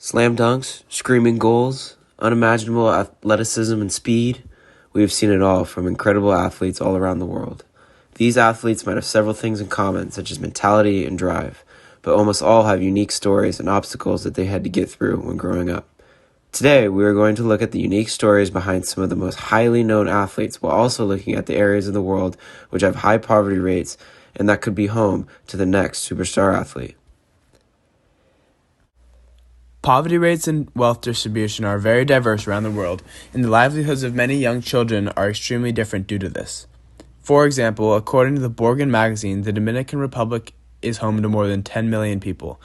Slam dunks, screaming goals, unimaginable athleticism and speed. We have seen it all from incredible athletes all around the world. These athletes might have several things in common, such as mentality and drive, but almost all have unique stories and obstacles that they had to get through when growing up. Today, we are going to look at the unique stories behind some of the most highly known athletes while also looking at the areas of the world which have high poverty rates and that could be home to the next superstar athlete. Poverty rates and wealth distribution are very diverse around the world, and the livelihoods of many young children are extremely different due to this. For example, according to the Borgen magazine, the Dominican Republic is home to more than 10 million people.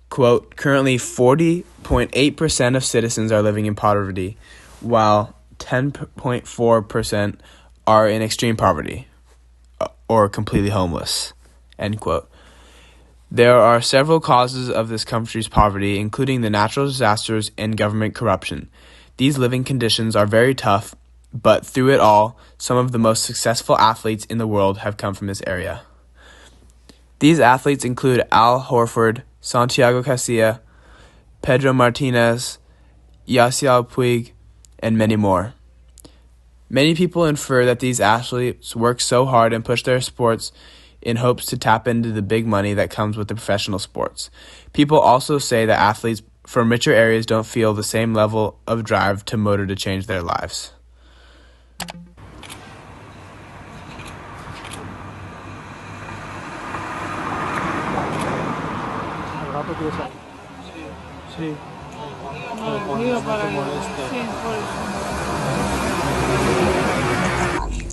Quote, currently 40.8% of citizens are living in poverty, while 10.4% are in extreme poverty or completely homeless, end quote. There are several causes of this country's poverty, including the natural disasters and government corruption. These living conditions are very tough, but through it all, some of the most successful athletes in the world have come from this area. These athletes include Al Horford, Santiago Casilla, Pedro Martinez, Yasiel Puig, and many more. Many people infer that these athletes work so hard and push their sports in hopes to tap into the big money that comes with the professional sports. People also say that athletes from richer areas don't feel the same level of drive to motor to change their lives.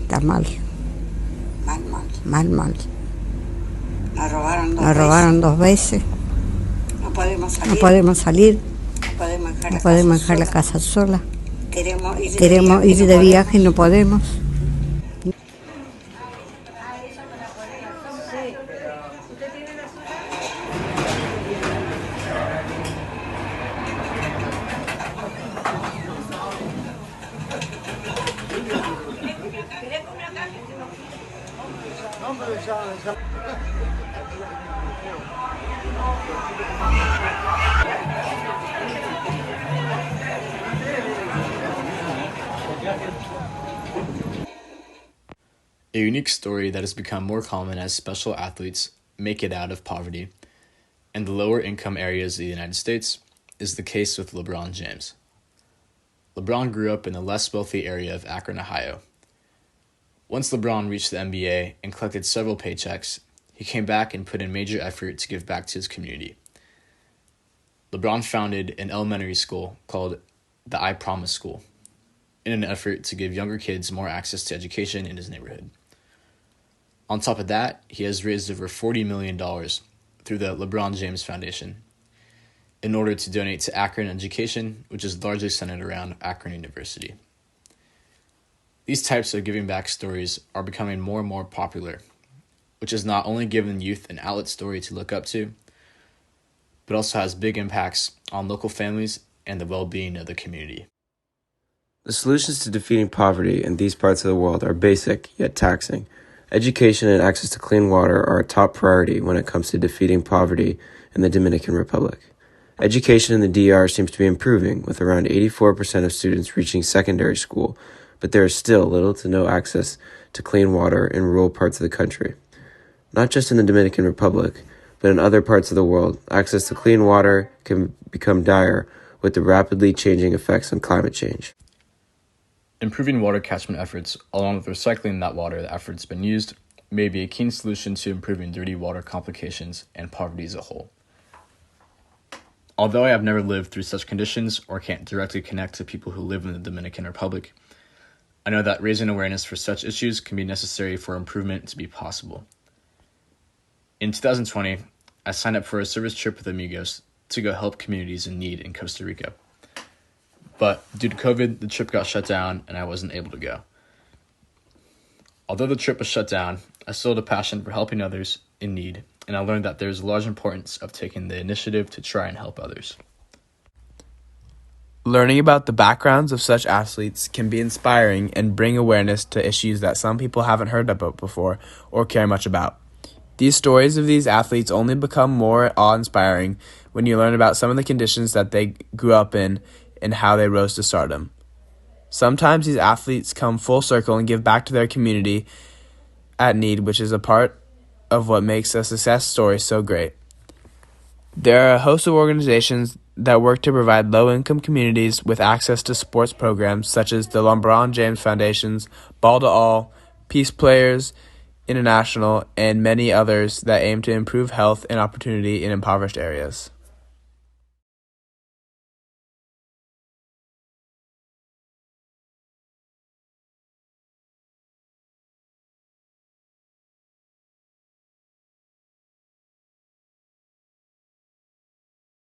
Está mal. Mal. Nos robaron dos veces. No podemos salir. No podemos dejar la casa sola. Queremos ir de viaje y no podemos. A unique story that has become more common as special athletes make it out of poverty and the lower income areas of the United States is the case with LeBron James. LeBron grew up in the less wealthy area of Akron, Ohio. Once LeBron reached the NBA and collected several paychecks, he came back and put in major effort to give back to his community. LeBron founded an elementary school called the I Promise School in an effort to give younger kids more access to education in his neighborhood. On top of that, he has raised over $40 million through the LeBron James Foundation in order to donate to Akron Education, which is largely centered around Akron University. These types of giving back stories are becoming more and more popular, which has not only given youth an outlet story to look up to, but also has big impacts on local families and the well-being of the community. The solutions to defeating poverty in these parts of the world are basic yet taxing. Education and access to clean water are a top priority when it comes to defeating poverty in the Dominican Republic. Education in the DR seems to be improving, with around 84% of students reaching secondary school, but there is still little to no access to clean water in rural parts of the country. Not just in the Dominican Republic, but in other parts of the world, access to clean water can become dire with the rapidly changing effects of climate change. Improving water catchment efforts, along with recycling that water after it's been used, may be a key solution to improving dirty water complications and poverty as a whole. Although I have never lived through such conditions or can't directly connect to people who live in the Dominican Republic, I know that raising awareness for such issues can be necessary for improvement to be possible. In 2020, I signed up for a service trip with Amigos to go help communities in need in Costa Rica. But due to COVID, the trip got shut down and I wasn't able to go. Although the trip was shut down, I still had a passion for helping others in need, and I learned that there's a large importance of taking the initiative to try and help others. Learning about the backgrounds of such athletes can be inspiring and bring awareness to issues that some people haven't heard about before or care much about. These stories of these athletes only become more awe-inspiring when you learn about some of the conditions that they grew up in and how they rose to stardom. Sometimes these athletes come full circle and give back to their community at need, which is a part of what makes a success story so great. There are a host of organizations that work to provide low-income communities with access to sports programs such as the LeBron James Foundations, Ball to All, Peace Players International, and many others that aim to improve health and opportunity in impoverished areas.